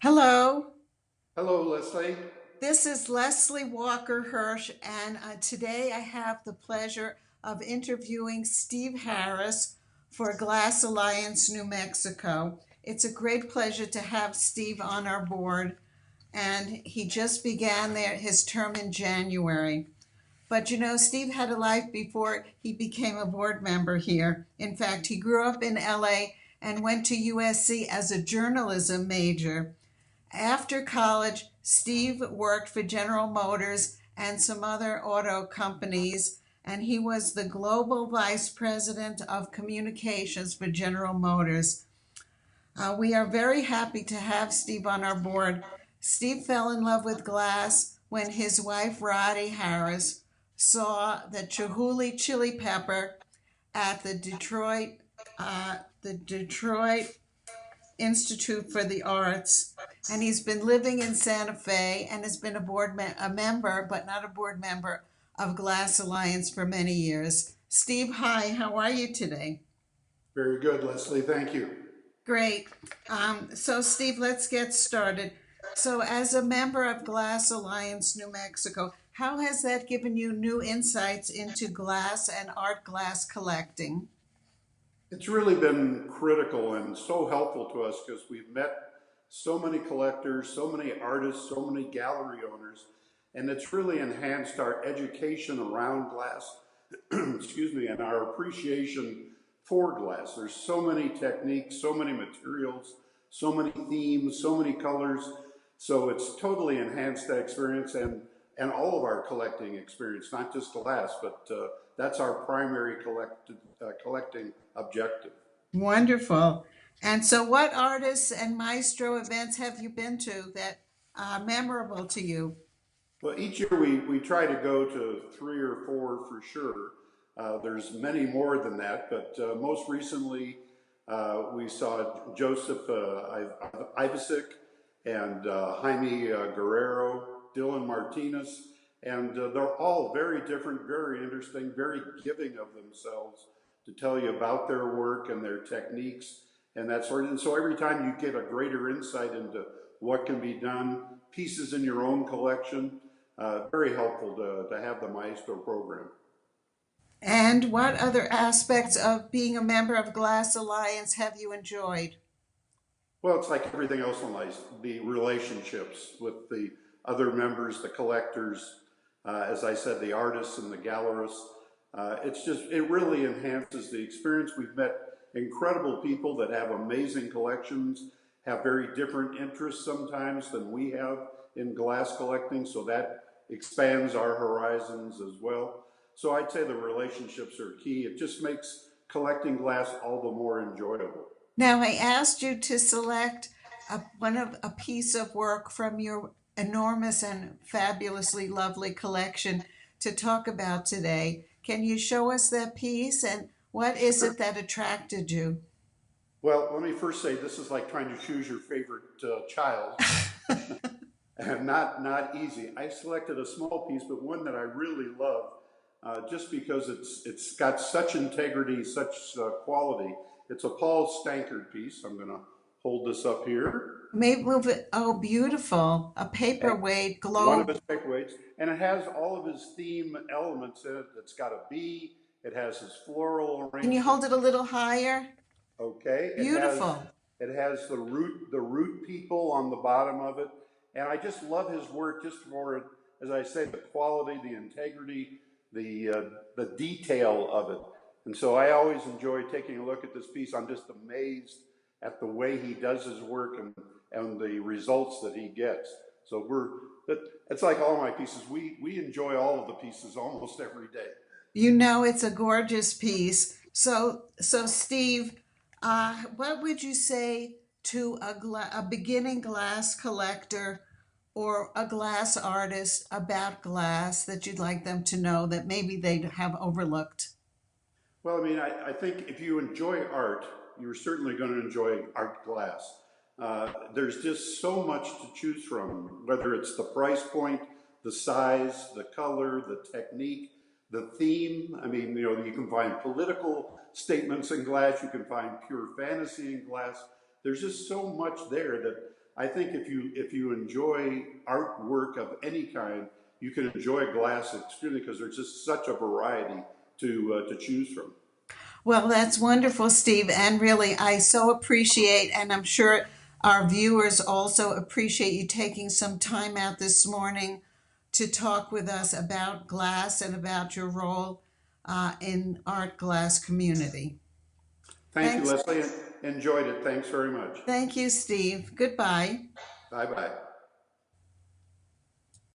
Hello, Hello, Leslie. this is Leslie Walker-Hirsch, and today I have the pleasure of interviewing Steve Harris for Glass Alliance New Mexico. It's a great pleasure to have Steve on our board, and he just began his term in January. But Steve had a life before he became a board member here. In fact, he grew up in LA and went to USC as a journalism major. After college, Steve worked for General Motors and some other auto companies, and he was the global vice president of communications for General Motors. We are very happy to have Steve on our board. Steve fell in love with glass when his wife, Roddy Harris, saw the Chihuly chili pepper at the Detroit Institute for the Arts, and he's been living in Santa Fe and has been a member, but not a board member of Glass Alliance for many years. Steve, hi, how are you today? Very good, Leslie. Thank you. Great. So, Steve, let's get started. So, as a member of Glass Alliance New Mexico, how has that given you new insights into glass and art glass collecting? It's really been critical and so helpful to us because we've met so many collectors, so many artists, so many gallery owners, and it's really enhanced our education around glass, excuse me, and our appreciation for glass. There's so many techniques, so many materials, so many themes, so many colors. So it's totally enhanced that experience and all of our collecting experience, not just glass, but that's our primary collecting objective. Wonderful. And so, what artists and Maestro events have you been to that are memorable to you? Well, each year we try to go to three or four for sure. There's many more than that, but most recently we saw Joseph Ivasic and Jaime Guerrero, Dylan Martinez, and they're all very different, very interesting, very giving of themselves to tell you about their work and their techniques and that sort of. And so every time you get a greater insight into what can be done, pieces in your own collection, very helpful to have the Maestro program. And what other aspects of being a member of Glass Alliance have you enjoyed? Well, it's like everything else in life, the relationships with the other members, the collectors, as I said, the artists and the gallerists. It really enhances the experience. We've met incredible people that have amazing collections, have very different interests sometimes than we have in glass collecting, so that expands our horizons as well. So I'd say the relationships are key. It just makes collecting glass all the more enjoyable. Now, I asked you to select a piece of work from your enormous and fabulously lovely collection to talk about today. Can you show us that piece and what is Sure. it that attracted you? Well, let me first say this is like trying to choose your favorite child, and not easy. I selected a small piece, but one that I really love, just because it's got such integrity, such quality. It's a Paul Stankard piece. I'm going to hold this up here. Maybe move it. Oh, beautiful. A And paperweight one of globe. his paperweights, and it has all of his theme elements in it. It's got a bee. It has his floral Can you arrangement. hold it a little higher? Okay, Beautiful. it has the root people on the bottom of it, and I just love his work just for, as I say, the quality, the integrity, the detail of it. And so I always enjoy taking a look at this piece. I'm just amazed at the way he does his work and the results that he gets. So it's like all my pieces. We enjoy all of the pieces almost every day. It's a gorgeous piece. So Steve, what would you say to a beginning glass collector or a glass artist about glass that you'd like them to know that maybe they have overlooked? Well, I mean, I think if you enjoy art, you're certainly going to enjoy art glass. There's just so much to choose from, whether it's the price point, the size, the color, the technique, the theme. I mean, you can find political statements in glass, you can find pure fantasy in glass. There's just so much there that I think if you enjoy artwork of any kind, you can enjoy glass extremely because there's just such a variety to choose from. Well, that's wonderful, Steve. And really, I so appreciate, and I'm sure our viewers also appreciate you taking some time out this morning to talk with us about glass and about your role in art glass community. Thank you, Thanks. Leslie. Enjoyed it. Thanks very much. Thank you, Steve. Goodbye. Bye bye.